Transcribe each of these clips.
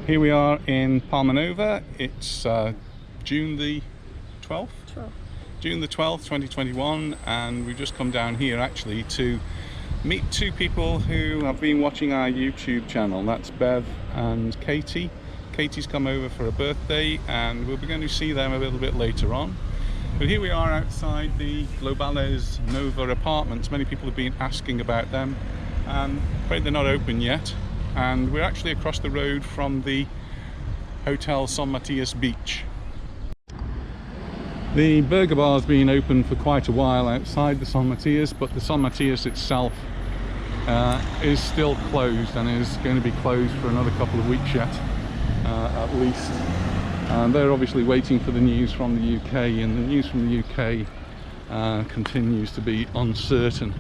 Here we are in Palmanova. It's June the 12th? June the 12th, 2021, and we've just come down here actually to meet two people who have been watching our YouTube channel. That's Bev and Katie. Katie's come over for a birthday and we'll be going to see them a little bit later on. But here we are outside the Globales Nova apartments. Many people have been asking about them, and afraid they're not open yet. And we're actually across the road from the Hotel San Matias Beach. The burger bar's been open for quite a while outside the San Matias, but the San Matias itself is still closed and is going to be closed for another couple of weeks yet, at least. And they're obviously waiting for the news from the UK, and the news from the UK continues to be uncertain.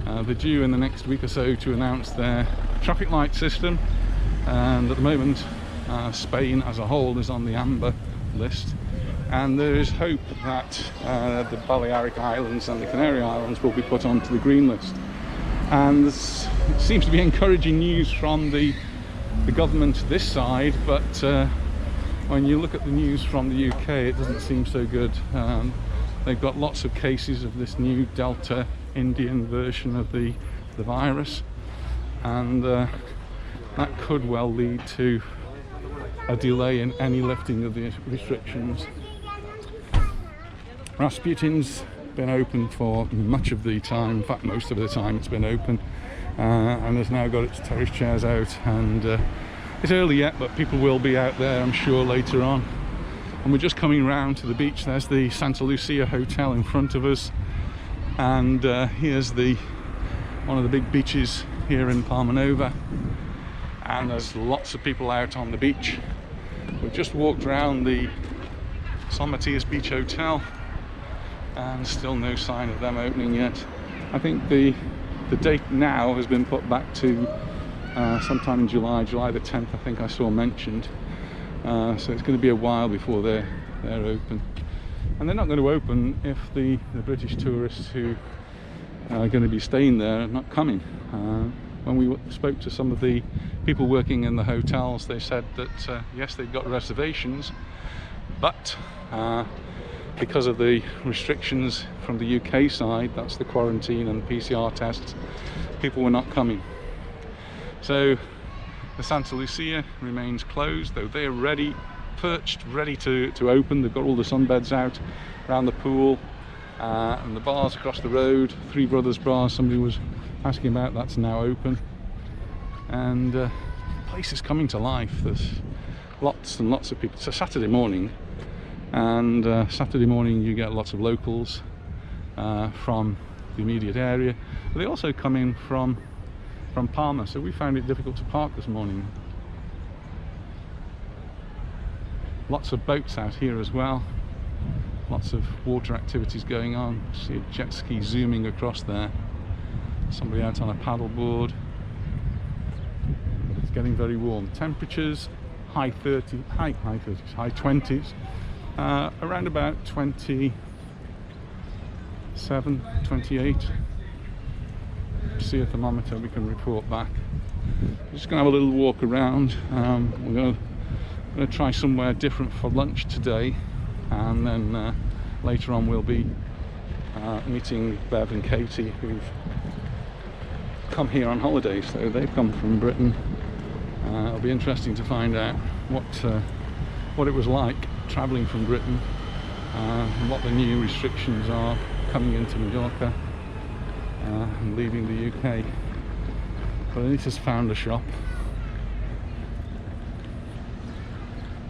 They're due in the next week or so to announce their traffic light system, and at the moment Spain as a whole is on the amber list, and there is hope that the Balearic Islands and the Canary Islands will be put onto the green list. And it seems to be encouraging news from the government this side, but when you look at the news from the UK, it doesn't seem so good. They've got lots of cases of this new Delta Indian version of the virus, and that could well lead to a delay in any lifting of the restrictions. Rasputin's been open for much of the time, in fact most of the time it's been open, and has now got its terrace chairs out, and it's early yet, but people will be out there I'm sure later on. And we're just coming round to the beach. There's the Santa Lucia Hotel in front of us, and here's one of the big beaches here in Parmanova, and there's lots of people out on the beach. We've just walked around the San Matias Beach Hotel and still no sign of them opening yet. I think the date now has been put back to sometime in July the 10th, I think I saw mentioned. So it's going to be a while before they're open. And they're not going to open if the British tourists who are going to be staying there are not coming. When we spoke to some of the people working in the hotels, they said that yes, they've got reservations, but because of the restrictions from the UK side, that's the quarantine and PCR tests, people were not coming. So the Santa Lucia remains closed, though they're perched, ready to open. They've got all the sunbeds out around the pool, and the bars across the road, Three Brothers Bar, somebody was asking about, that's now open. And the place is coming to life. There's lots and lots of people. It's a Saturday morning, and Saturday morning you get lots of locals from the immediate area, but they also come in from Palma, so we found it difficult to park this morning. Lots of boats out here as well, lots of water activities going on. See a jet ski zooming across there, somebody out on a paddleboard. It's getting very warm. Temperatures high 30s, high 20s, around about 27, 28. See a thermometer, we can report back. We're just going to have a little walk around. We're going to try somewhere different for lunch today, and then later on we'll be meeting Bev and Katie, who've come here on holiday. So they've come from Britain. It'll be interesting to find out what it was like travelling from Britain, and what the new restrictions are coming into Mallorca and leaving the UK. But Anita's found a shop.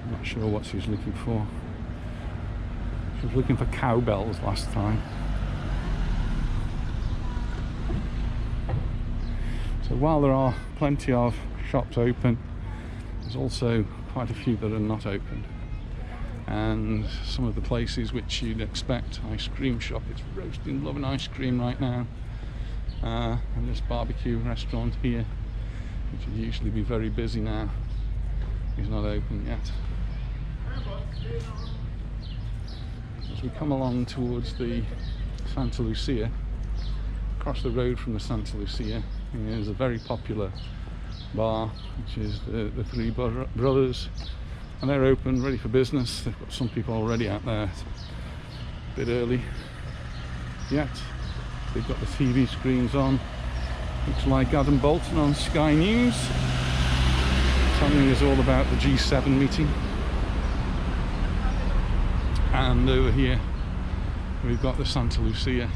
I'm not sure what she's looking for. She was looking for cowbells last time. So while there are plenty of shops open, there's also quite a few that are not open. And some of the places which you'd expect, ice cream shop, it's roasting love and ice cream right now. And this barbecue restaurant here, which would usually be very busy now, is not open yet. As we come along towards the Santa Lucia, across the road from the Santa Lucia is a very popular bar, which is the Three Brothers, and they're open, ready for business. They've got some people already out there. It's a bit early yet. They've got the TV screens on. Looks like Adam Bolton on Sky News telling us all about the G7 meeting. And over here we've got the Santa Lucia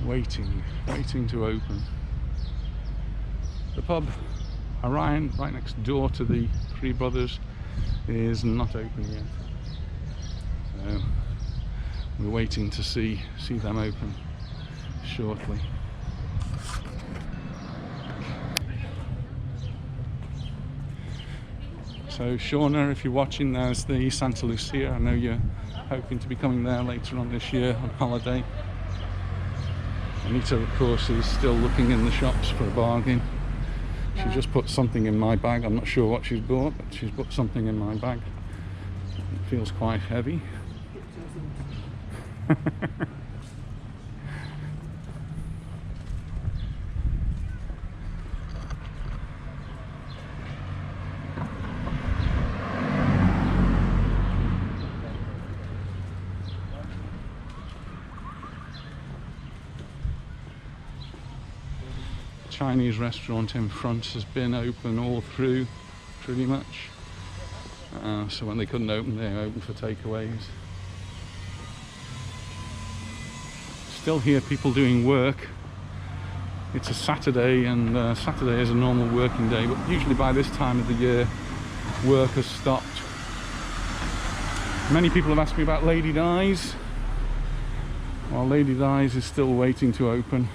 waiting to open. The pub Orion, right next door to the Three Brothers, is not open yet. So we're waiting to see them open shortly. So Shauna, if you're watching, there's the Santa Lucia. I know you're hoping to be coming there later on this year on holiday. Anita, of course, is still looking in the shops for a bargain. She just put something in my bag. I'm not sure what she's bought, but she's put something in my bag. It feels quite heavy. Chinese restaurant in front has been open all through, pretty much. So when they couldn't open, they opened for takeaways. Still hear people doing work. It's a Saturday, and Saturday is a normal working day, but usually by this time of the year, work has stopped. Many people have asked me about Lady Di's. Well, Lady Di's is still waiting to open.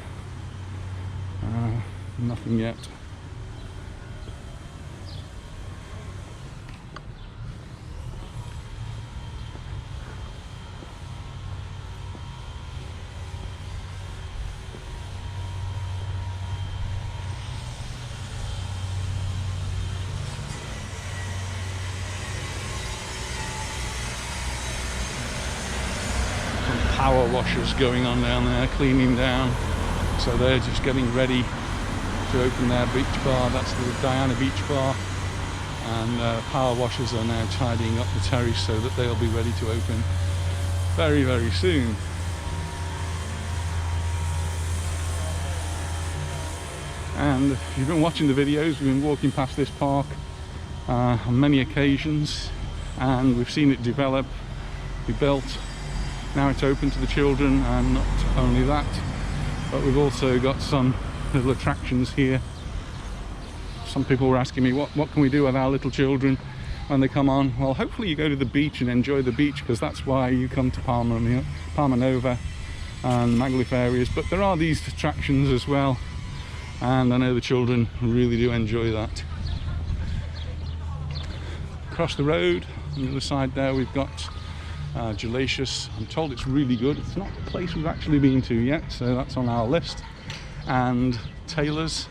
Nothing yet. Some power washers going on down there, cleaning down. So they're just getting ready to open their beach bar. That's the Diana Beach Bar, and power washers are now tidying up the terrace so that they'll be ready to open very, very soon. And if you've been watching the videos, we've been walking past this park on many occasions, and we've seen it develop, be built. Now it's open to the children, and not only that, but we've also got some little attractions here. Some people were asking me what can we do with our little children when they come on. Well, hopefully you go to the beach and enjoy the beach, because that's why you come to Parmanova and Magaluf areas. But there are these attractions as well, and I know the children really do enjoy that. Across the road on the other side there, we've got Gelatius. I'm told it's really good. It's not the place we've actually been to yet, so that's on our list. And Taylor's,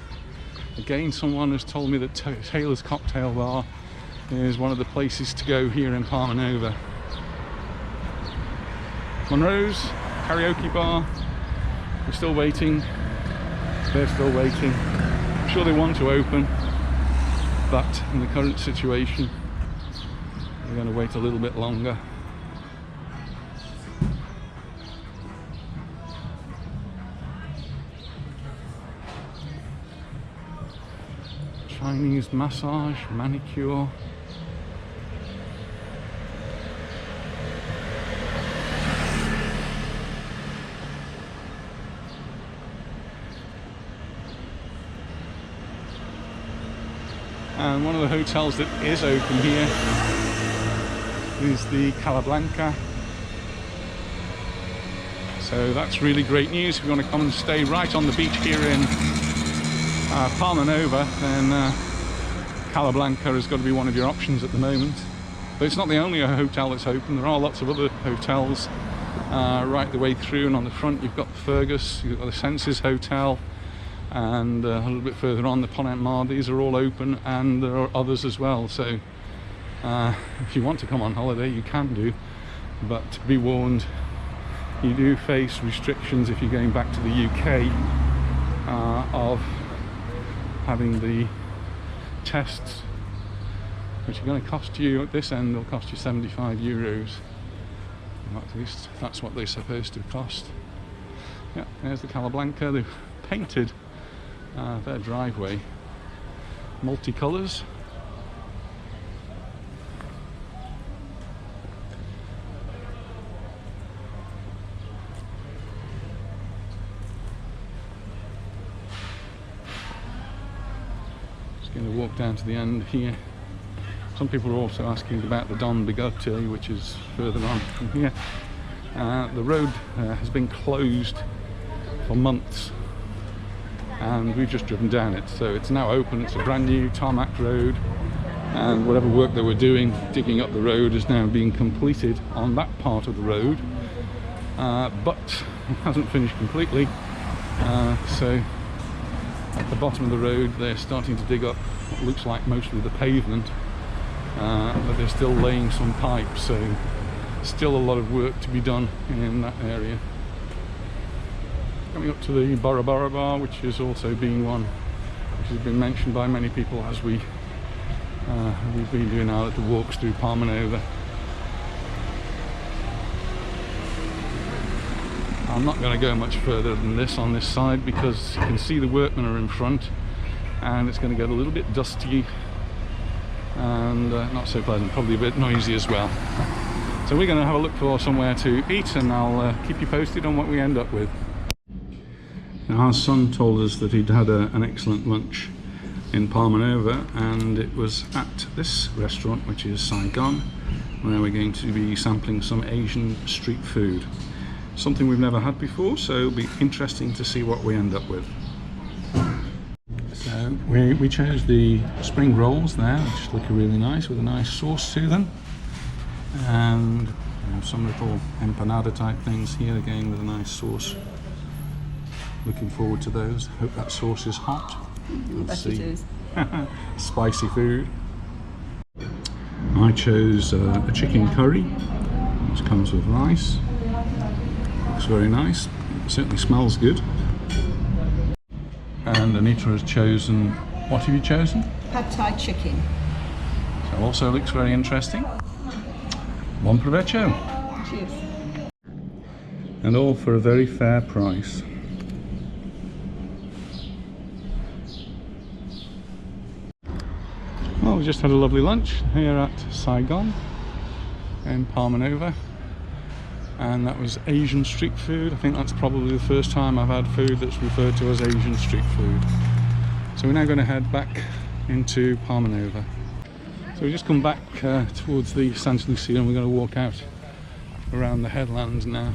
again, someone has told me that Taylor's Cocktail Bar is one of the places to go here in Parmanova. Monroe's Karaoke Bar, we're still waiting. They're still waiting. I'm sure they want to open, but in the current situation, we're going to wait a little bit longer. Chinese massage, manicure. And one of the hotels that is open here is the Calablanca. So that's really great news. If you want to come and stay right on the beach here in Palmanova, then Calablanca has got to be one of your options at the moment. But it's not the only hotel that's open. There are lots of other hotels right the way through, and on the front you've got the Fergus, you've got the Senses Hotel, and a little bit further on the Palmanova. These are all open, and there are others as well. So if you want to come on holiday, you can do, but be warned, you do face restrictions if you're going back to the UK of having the tests, which are going to cost you, at this end, they'll cost you €75. At least that's what they're supposed to cost. Yeah, there's the Calablanca. They've painted their driveway multicolours. Just going to walk down to the end here. Some people are also asking about the Don Bigotti, which is further on from here. The road has been closed for months, and we've just driven down it, so it's now open. It's a brand new tarmac road, and whatever work they were doing digging up the road is now being completed on that part of the road, but it hasn't finished completely. So at the bottom of the road they're starting to dig up what looks like mostly the pavement, but they're still laying some pipe, so still a lot of work to be done in that area. Coming up to the Bora Bora Bar, which is also being one which has been mentioned by many people as we've been doing our little walks through Parmanova. I'm not going to go much further than this on this side because you can see the workmen are in front, and it's going to get a little bit dusty and not so pleasant, probably a bit noisy as well. So we're going to have a look for somewhere to eat, and I'll keep you posted on what we end up with. Now, our son told us that he'd had an excellent lunch in Palmanova, and it was at this restaurant, which is Saigon, where we're going to be sampling some Asian street food. Something we've never had before, so it'll be interesting to see what we end up with. So we chose the spring rolls there, which look really nice, with a nice sauce to them, and some little empanada type things here again with a nice sauce. Looking forward to those. Hope that sauce is hot. Let's see. Spicy food. I chose a chicken curry, which comes with rice. Looks very nice. It certainly smells good. And Anita has chosen, what have you chosen? Pad Thai chicken. So also looks very interesting. Buon provecho. Cheers. And all for a very fair price. Well, we just had a lovely lunch here at Saigon in Parmanova, and that was Asian street food. I think that's probably the first time I've had food that's referred to as Asian street food. So we're now going to head back into Parmanova. So we just come back towards the Santa Lucia, and we're going to walk out around the headland now.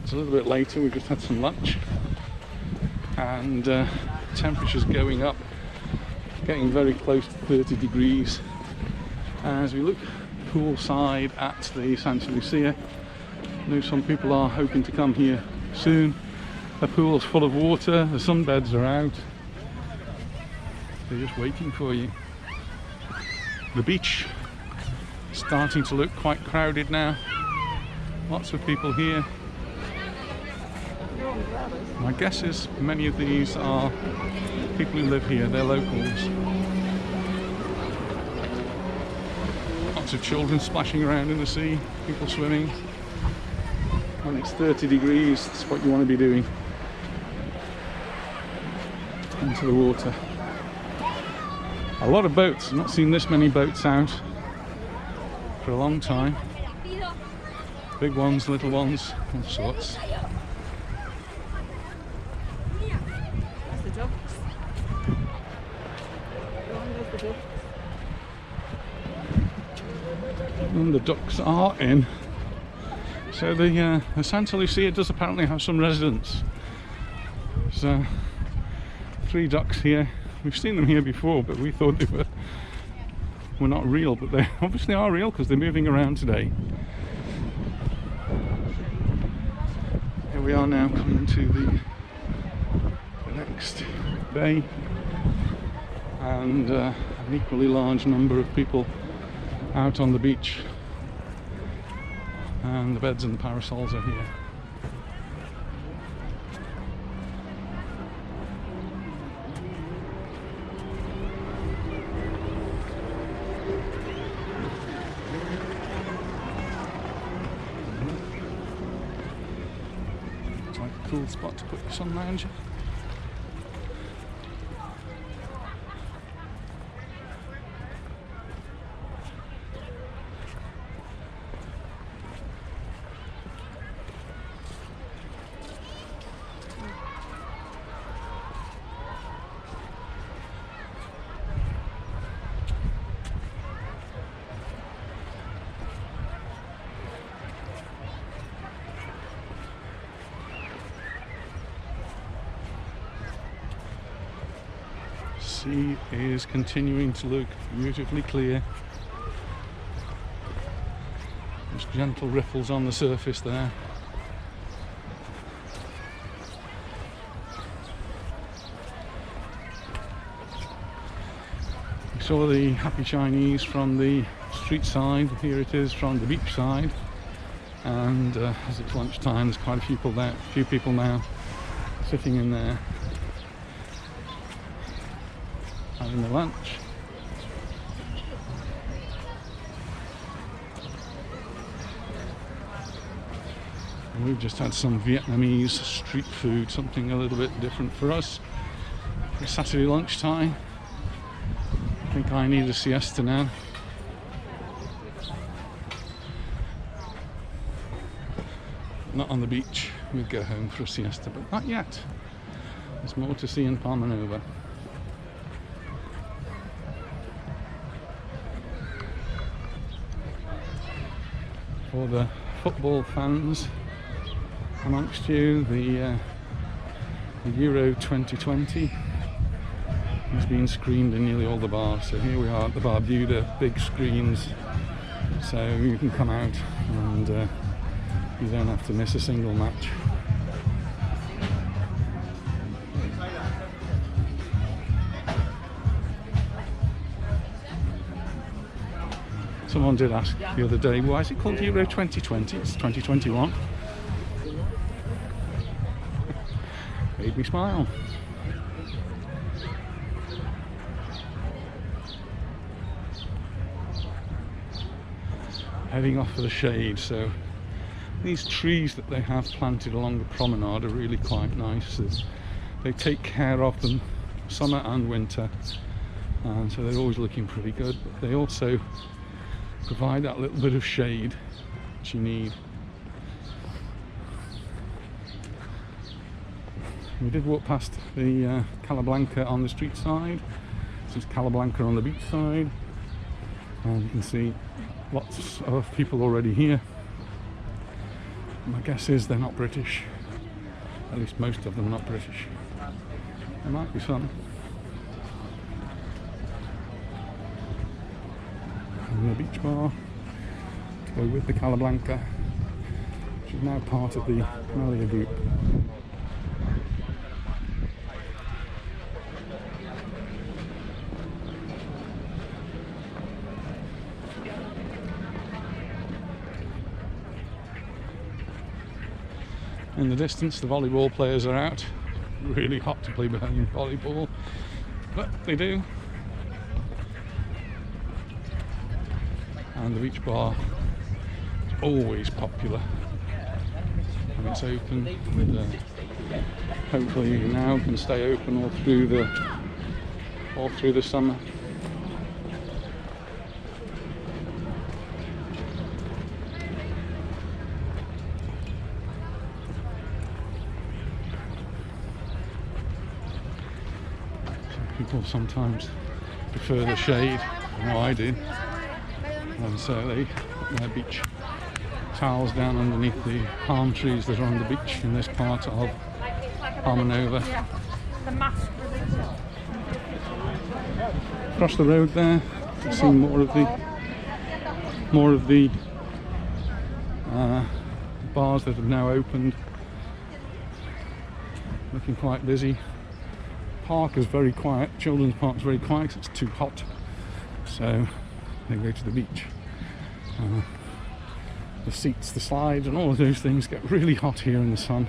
It's a little bit later, we've just had some lunch, and temperature's going up, getting very close to 30 degrees. As we look poolside at the Santa Lucia, I know some people are hoping to come here soon. The pool's full of water, the sunbeds are out, they're just waiting for you. The beach starting to look quite crowded now, lots of people here. My guess is many of these are people who live here, they're locals. Lots of children splashing around in the sea, people swimming. When it's 30 degrees, that's what you want to be doing. Into the water. A lot of boats. I've not seen this many boats out for a long time. Big ones, little ones, all sorts. And the ducks are in. So the Santa Lucia does apparently have some residents. So 3 ducks here. We've seen them here before, but we thought they were not real, but they obviously are real because they're moving around today. Here we are now coming to the next bay, and an equally large number of people out on the beach, and the beds and the parasols are here. cool spot to put your sun lounger. Sea is continuing to look beautifully clear. There's gentle ripples on the surface there. We saw the Happy Chinese from the street side. Here it is from the beach side. And as it's lunchtime, there's quite a few people now sitting in there having their lunch. And we've just had some Vietnamese street food, something a little bit different for us for Saturday lunchtime. I think I need a siesta now. Not on the beach, we'd go home for a siesta, but not yet. There's more to see in Palmanova. For the football fans amongst you, the Euro 2020 has been screened in nearly all the bars. So here we are at the Barbuda, big screens, so you can come out and you don't have to miss a single match. Someone did ask the other day, why is it called Euro 2020? It's 2021. Made me smile. Heading off for the shade, so these trees that they have planted along the promenade are really quite nice. They take care of them summer and winter, and so they're always looking pretty good, but they also provide that little bit of shade that you need. We did walk past the Calablanca on the street side. This is Calablanca on the beach side, and you can see lots of people already here. My guess is they're not British, at least most of them are not British. There might be some. And the beach bar to go with the Calablanca, which is now part of the Mallorca group. In the distance, the volleyball players are out. Really hot to play behind volleyball, but they do. And the beach bar is always popular when it's open. And, hopefully now can stay open all through the summer. People sometimes prefer the shade. I know I do. And so they put their beach towels down underneath the palm trees that are on the beach in this part of Parmanova. Across the road there, you see more of the bars that have now opened. Looking quite busy. Park is very quiet. Children's Park is very quiet because it's too hot. So they go to the beach. The seats, the slides and all of those things get really hot here in the sun,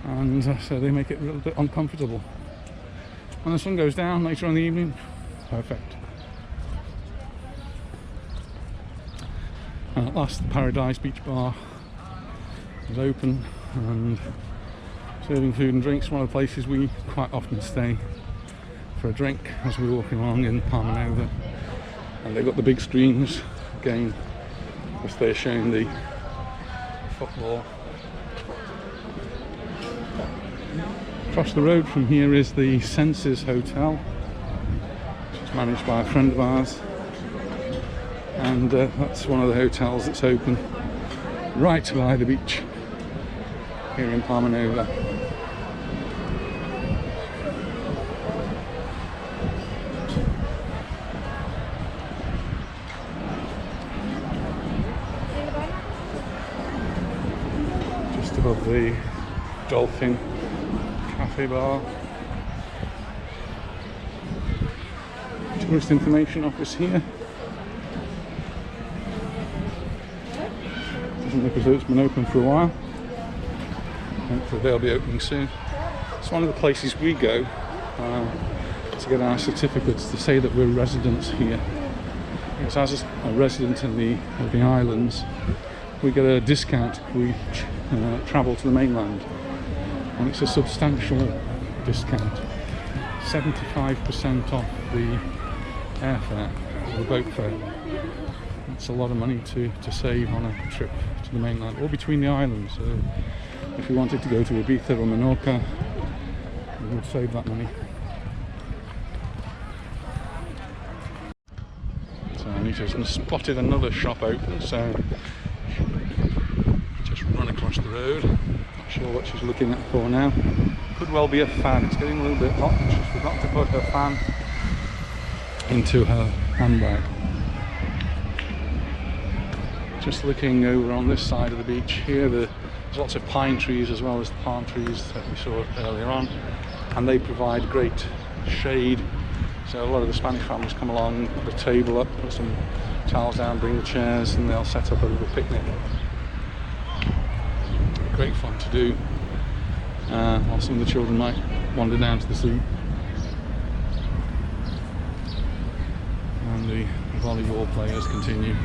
and so they make it a little bit uncomfortable. When the sun goes down later in the evening, perfect. And at last the Paradise Beach Bar is open, and serving food and drinks. One of the places we quite often stay for a drink as we're walking along in Parmanova. And they've got the big screens again, as they're showing the football. Across the road from here is the Senses Hotel, which is managed by a friend of ours, and that's one of the hotels that's open right by the beach here in Palmanova. Just above the Dolphin Cafe Bar. Tourist information office here. Doesn't look as though it's been open for a while. Hopefully they'll be opening soon. It's one of the places we go to get our certificates to say that we're residents here. Because as a resident in the islands, we get a discount if we travel to the mainland. And it's a substantial discount, 75% off the airfare, or the boat fare. That's a lot of money to save on a trip to the mainland or between the islands. So if you wanted to go to Ibiza or Mallorca, you would save that money. So Anita's spotted another shop open, so just run across the road. Not sure what she's looking at for now. Could well be a fan. It's getting a little bit hot. She's forgot to put her fan into her handbag. Just looking over on this side of the beach here, there's lots of pine trees as well as the palm trees that we saw earlier on, and they provide great shade. So a lot of the Spanish families come along, put a table up, put some towels down, bring the chairs, and they'll set up a little picnic. Great fun to do, while some of the children might wander down to the sea. And the volleyball players continue.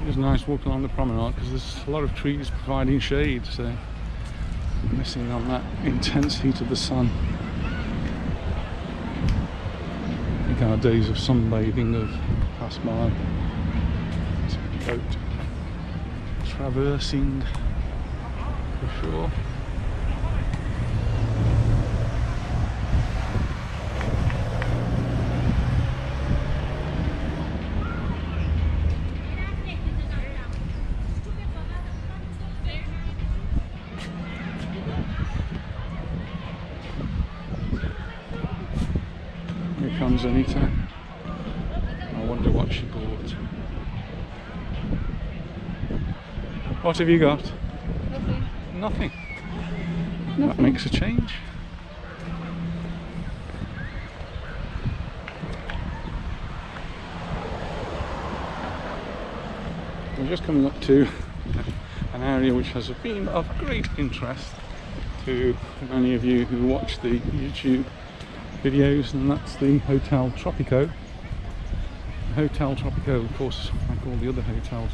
It's nice walking along the promenade because there's a lot of trees providing shade, so missing on that intense heat of the sun. I think our days of sunbathing have passed by. It's a boat traversing for sure. Here comes Anita. I wonder what she bought. What have you got? Nothing. Nothing. That makes a change. We're just coming up to an area which has been of great interest to many of you who watch the YouTube videos, and that's the Hotel Tropico. Hotel Tropico, of course, like all the other hotels,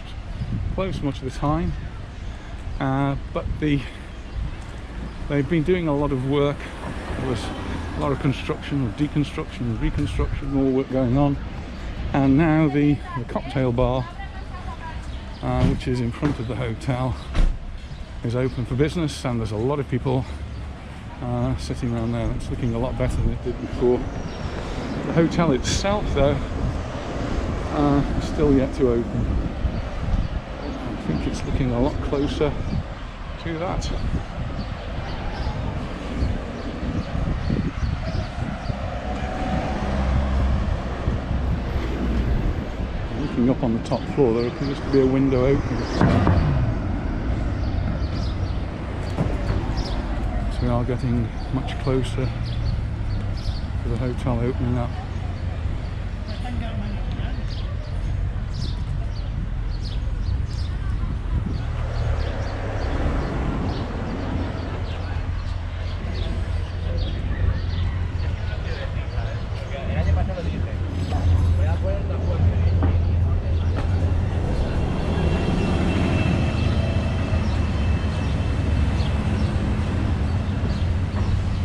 closed much of the time, but they've been doing a lot of work. There was a lot of construction, deconstruction, reconstruction, more work going on, and now the cocktail bar, which is in front of the hotel, is open for business, and there's a lot of people sitting around there. It's looking a lot better than it did before. The hotel itself, though, is still yet to open. I think it's looking a lot closer to that. Looking up on the top floor, there appears to be a window open. We are getting much closer for the hotel opening up.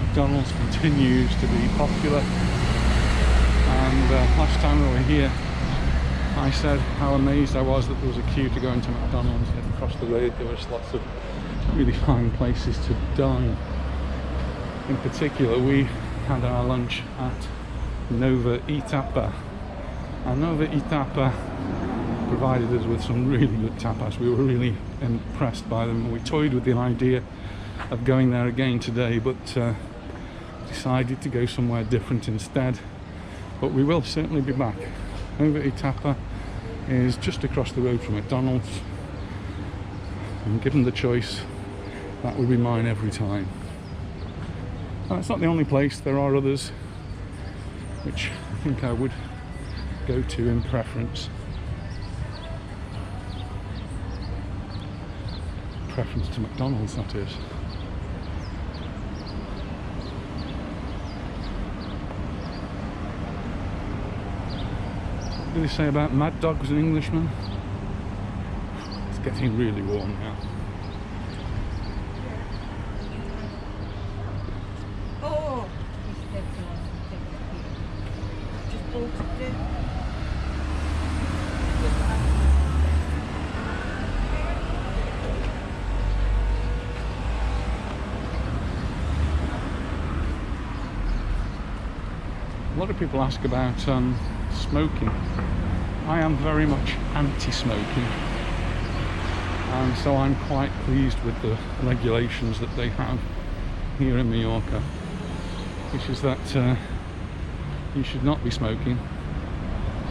McDonald's continues to be popular, and last time we were here I said how amazed I was that there was a queue to go into McDonald's. Across the road there was lots of really fine places to dine. In particular, we had our lunch at Nova Itapa, and Nova Itapa provided us with some really good tapas. We were really impressed by them. We toyed with the idea of going there again today, but decided to go somewhere different instead. But we will certainly be back. Nova Itapa is just across the road from McDonald's, and given the choice, that would be mine every time. And it's not the only place. There are others which I think I would go to in preference. Preference to McDonald's, that is. What do they say about mad dogs and Englishmen? It's getting really warm now. Oh! A lot of people ask about smoking. I am very much anti-smoking, and so I'm quite pleased with the regulations that they have here in Mallorca, which is that you should not be smoking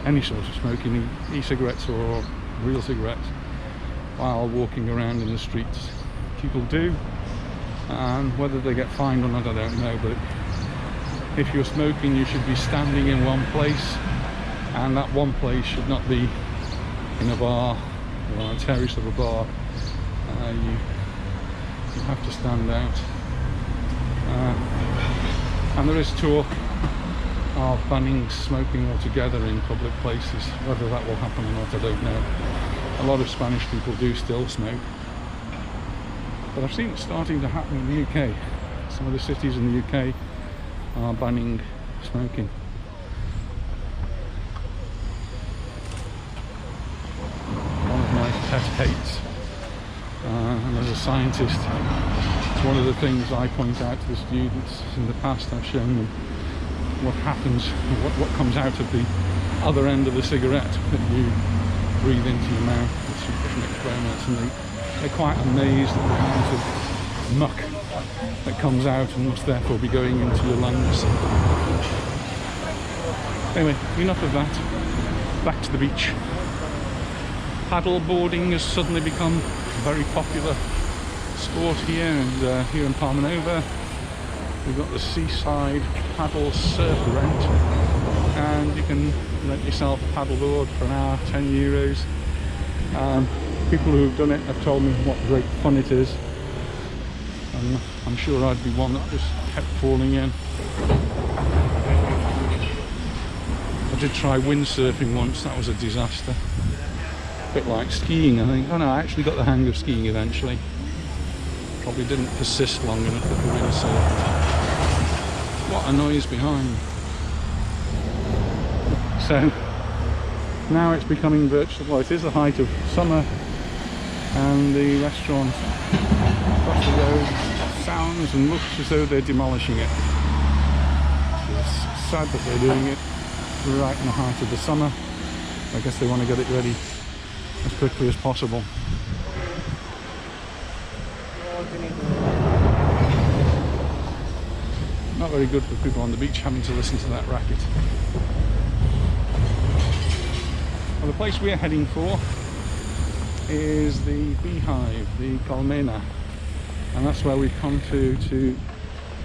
any sort of smoking, e-cigarettes or real cigarettes, while walking around in the streets. People do, and whether they get fined or not I don't know, but if you're smoking you should be standing in one place, and that one place should not be in a bar or on a terrace of a bar. You have to stand out. And there is talk of banning smoking altogether in public places. Whether that will happen or not I don't know. A lot of Spanish people do still smoke, but I've seen it starting to happen in the UK. Some of the cities in the UK are banning smoking. One of my pet hates, and as a scientist, it's one of the things I point out to the students. In the past I've shown them what happens, what comes out of the other end of the cigarette that you breathe into your mouth with some different experiments, and they're quite amazed at the amount of muck that comes out and must therefore be going into your lungs. Anyway, enough of that. Back to the beach. Paddle boarding has suddenly become a very popular sport here, and here in Parmanova we've got the seaside paddle surf rent, and you can rent yourself a paddle board for an hour, €10. People who have done it have told me what great fun it is, and I'm sure I'd be one that just kept falling in. I did try windsurfing once, that was a disaster. A bit like skiing, I think. Oh no, I actually got the hang of skiing eventually. Probably didn't persist long enough with the windsurf. What a noise behind. So now it's becoming virtual. Well, it is the height of summer, and the restaurant across the road sounds and looks as though they're demolishing it. It's sad that they're doing it right in the height of the summer. I guess they want to get it ready as quickly as possible. Not very good for people on the beach having to listen to that racket. Well, the place we're heading for is the beehive, the Colmena, and that's where we've come to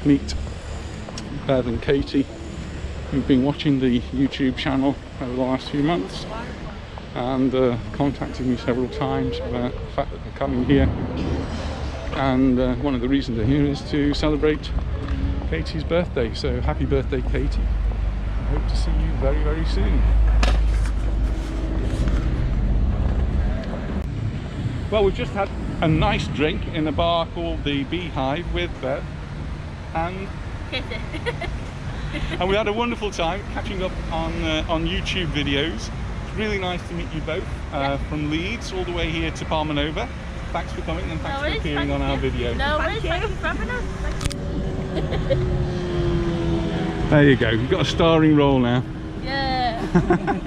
meet Bev and Katie, who've been watching the YouTube channel over the last few months and contacted me several times about the fact that they're coming here. And one of the reasons they're here is to celebrate Katie's birthday. So happy birthday, Katie. I hope to see you very, very soon. Well, we've just had a nice drink in a bar called the Beehive with Bev and and we had a wonderful time catching up on YouTube videos. It's really nice to meet you both from Leeds all the way here to Palmanova. Thanks for coming and thanks for appearing on our video. No worries, thank you for having us. There you go, you've got a starring role now. Yeah.